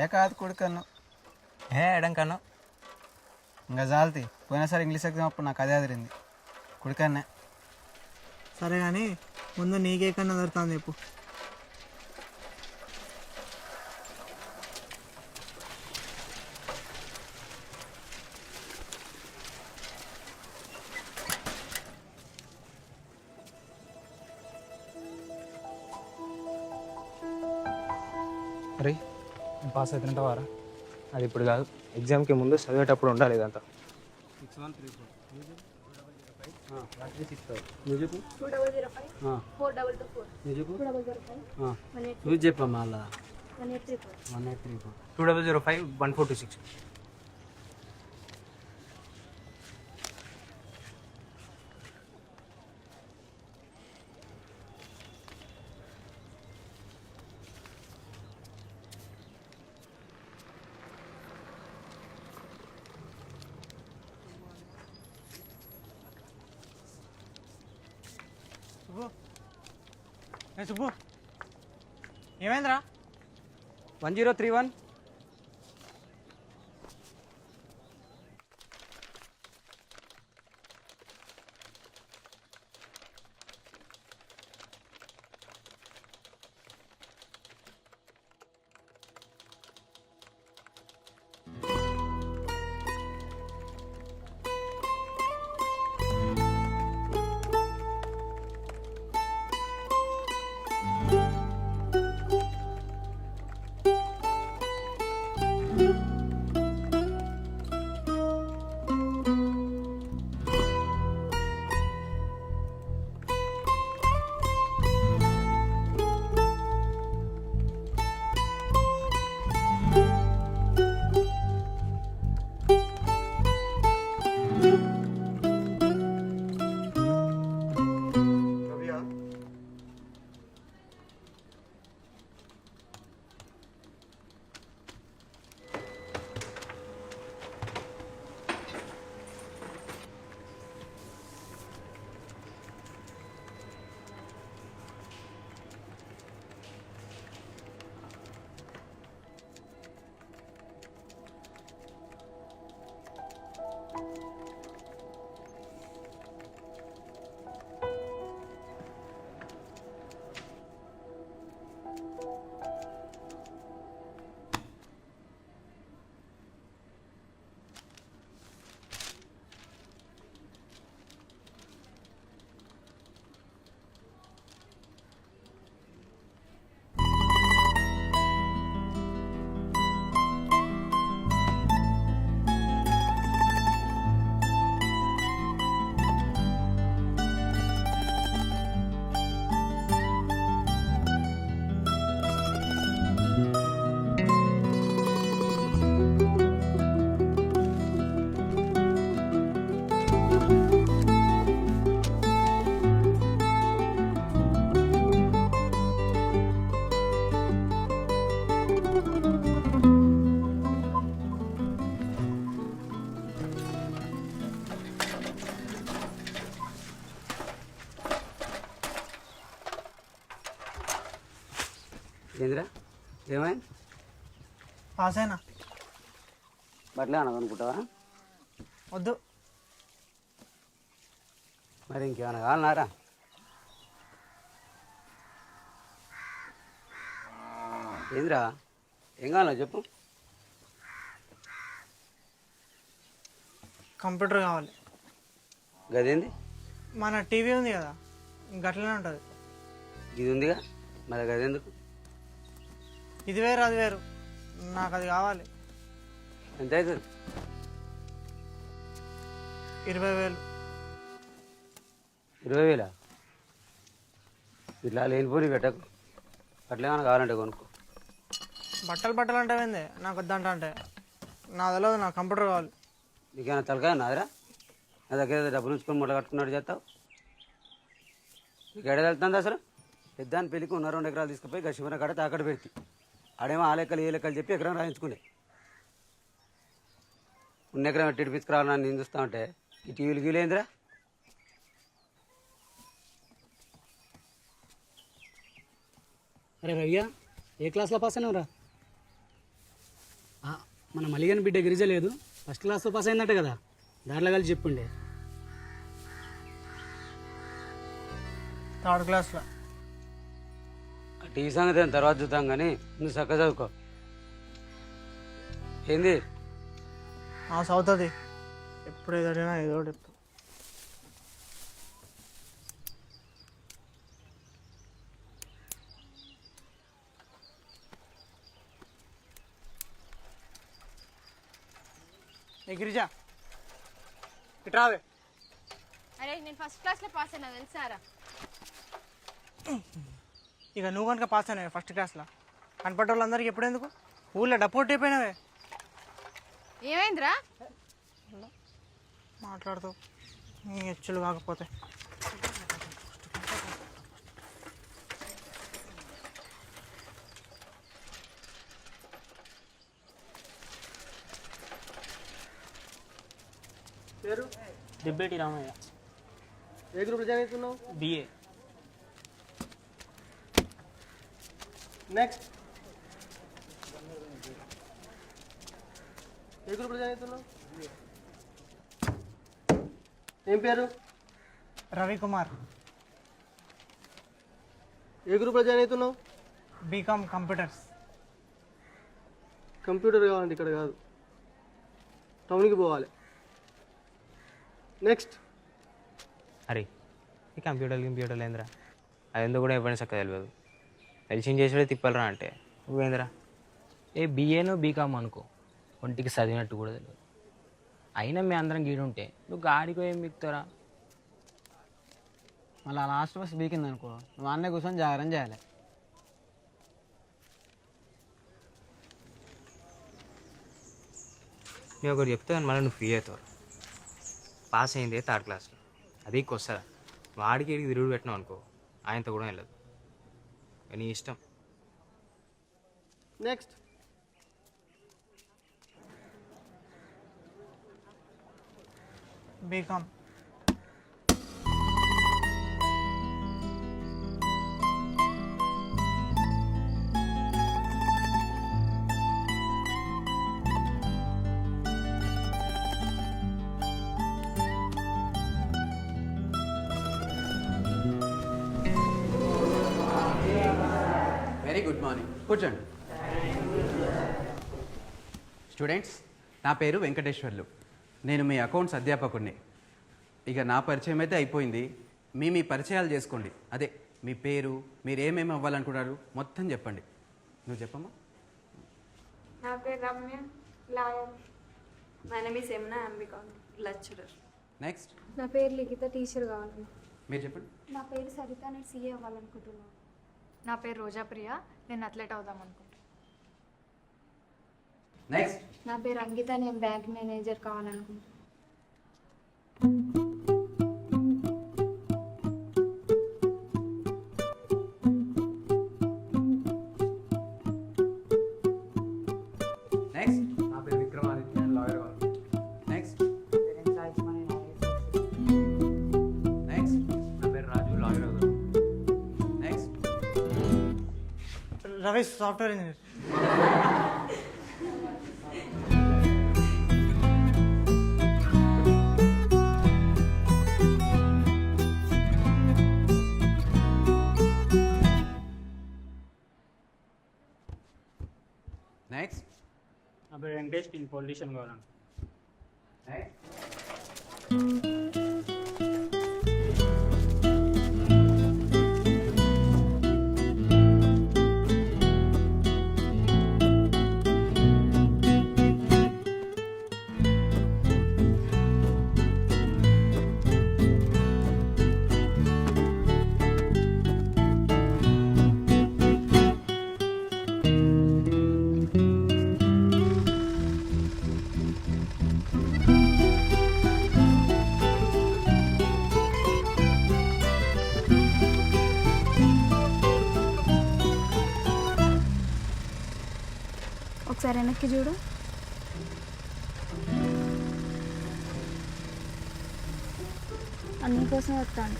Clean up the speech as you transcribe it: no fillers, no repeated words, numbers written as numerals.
ఏ కాదు కొడుకన్ను ఎడం కన్నా ఇంకా జాలతి పోయినసారి ఇంగ్లీష్ ఎగ్జామ్ అప్పుడు నాకు అదే అదిరింది కొడుకన్నే. సరే కానీ ముందు నీకే కన్నా దొరుకుతుంది చెప్పు. అరే పాస్ అవుతుంటావారా? అది ఇప్పుడు కాదు, ఎగ్జామ్కి ముందు చదివేటప్పుడు ఉండాలి ఇదంతా. 6034 చెప్పమ్మా అలా 1834 2005 1426. సుబ్బు ఏమైందిరా? 1031 ఏందిరా ఏమైంది? పాస్ అయినా. బట్టలే అన్నది అనుకుంటావా? వద్దు. మరి ఇంకేమైనా కావాలన్నారా? ఏందిరా ఏం కావాలా చెప్పు. కంప్యూటర్ కావాలి. గదేంది? మన టీవీ ఉంది కదా, గట్లనే ఉంటుంది. ఇది ఉందిగా, మరి గదెందుకు? ఇది వేరు అది వేరు, నాకు అది కావాలి. ఎంత అవుతుంది? 20,000. 20,000? ఇట్లా లేనిపోని పెట్టకు. అట్లేమన్నా కావాలంటే కొనుక్కో. బట్టలు అంటే ఏంది? నాకు వద్దంట అంటే నా తెలియదు, నాకు కంప్యూటర్ కావాలి. నీకేమైనా తలకాయ నాదిరా? నా దగ్గర డబ్బులు ఉంచుకొని మూట కట్టుకున్నాడు చేస్తావు. నీకు ఎడ వెళ్తుంది అసలు? పెద్దాన్ని పెళ్ళికి 1-2 ఎకరాలు తీసుకుపోయి గచ్చిమన కాడ తాకట్టు పెడితే ఆడేమో ఆ లెక్కలు ఏ లెక్కలు చెప్పి ఎకరం రాయించుకునే. 1 ఎకరం ఎట్టి తీసుకురావాలని నేను చూస్తా ఉంటే ఈ టీవీలు గీలేందిరా? అరే రవ్య, ఏ క్లాస్లో పాస్ అయినావురా? మన మలిగన్ బిడ్డ గిరిజ లేదు, ఫస్ట్ క్లాస్లో పాస్ అయిందట కదా, దాంట్లో కలిసి చెప్పుండే. థర్డ్ క్లాస్లో. టీ సంగతి ఏం తర్వాత చూద్దాం కానీ నువ్వు చక్కగా చదువుకో. ఏంది చదువుతుంది, ఎప్పుడు ఏదో అడిగినా ఏదో ఒకటి చెప్తా. ఏ గిరిజా ఇట్రావే. అరే నేను ఫస్ట్ క్లాస్లో పాస్ అయినా తెలుసారా? ఇక నువ్వు కనుక పాస్ అయినావే ఫస్ట్ క్లాస్లో, కనపడ్డ వాళ్ళందరికీ ఎప్పుడు ఎందుకు ఊళ్ళో డప్పోట్ అయిపోయినావే. ఏమైందిరా? మాట్లాడుతావు నీ హెచ్చులు కాకపోతే. పేరు దిబ్బేటి రామయ్య. ఏ గ్రూప్లో జాయిన్ అవుతున్నావు? బిఏ. నెక్స్ట్ ఏ గ్రూప్లో జాయిన్ అవుతున్నావు? ఏం పేరు? రవికుమార్. ఏ గ్రూప్లో జాయిన్ అవుతున్నావు? BCom computers. కంప్యూటర్ కావాలంటే ఇక్కడ కాదు, టౌన్కి పోవాలి. నెక్స్ట్ అరే ఈ కంప్యూటర్లు ఏందిరా? అదెందుకు కూడా ఎవరిని చక్కగా తెలియదు. తెలిసింది చేసేదే తిప్పలరా అంటే నువ్వేందిరా? ఏ బిఏనో బీకామ్ అనుకో, ఒంటికి చదివినట్టు కూడా తెలియదు. అయినా మీ అందరం గీడుంటే నువ్వు గాడికో ఏం మిక్తారా? మళ్ళీ లాస్ట్ బస్ బీకింది అనుకో, నువ్వు అన్నీ కూర్చొని జాగ్రత్త చేయాలి. నేను ఒకటి చెప్తాను, మళ్ళీ నువ్వు ఫీ అవుతావు. పాస్ అయిందే థర్డ్ క్లాస్లో, అది వస్తుందా? వాడికి ఏడికి తిరుగుడు పెట్టినావు అనుకో, ఆయనతో కూడా వెళ్ళదు. నీ ఇష్టం. Next BCom. Very good morning, కూర్చోండి. స్టూడెంట్స్, నా పేరు వెంకటేశ్వర్లు, నేను మీ అకౌంట్స్ అధ్యాపకుడిని. ఇక నా పరిచయం అయితే అయిపోయింది, మీ పరిచయాలు చేసుకోండి. అదే మీ పేరు, మీరు ఏమేమి అవ్వాలనుకున్నారు మొత్తం చెప్పండి. నువ్వు చెప్పమ్మా. నా పేరు Ramya, lawyer. My name is Yamuna, I'm lecturer. Next. నా పేరు లిఖిత, టీచర్ కావాలి. మీరు చెప్పండి. నా పేరు సరిత, నేను సీఏ అవ్వాలనుకుంటున్నాను. నా పేరు రోజా ప్రియ, నేను అథ్లెట్ అవుదాం అనుకుంటున్నాను. నెక్స్ట్. నా పేరు అంకిత, నేను బ్యాంక్ మేనేజర్ కావాలనుకుంటున్నాను. నెక్స్ట్. నా పేరు విక్రమాదిత్య, నేను లాయర్ కావాలి. నెక్స్ట్. నెక్స్ట్. నా పేరు రాజు, లాయర్ అవుతాను. Next. Ravi, software engineer. Next. నా పేరు వెంకటేష్, నేను పొలిటీషియన్ కావాలను. నెక్స్ట్. ఒకసారి వెనక్కి చూడు. అన్ని కోసం వస్తాను.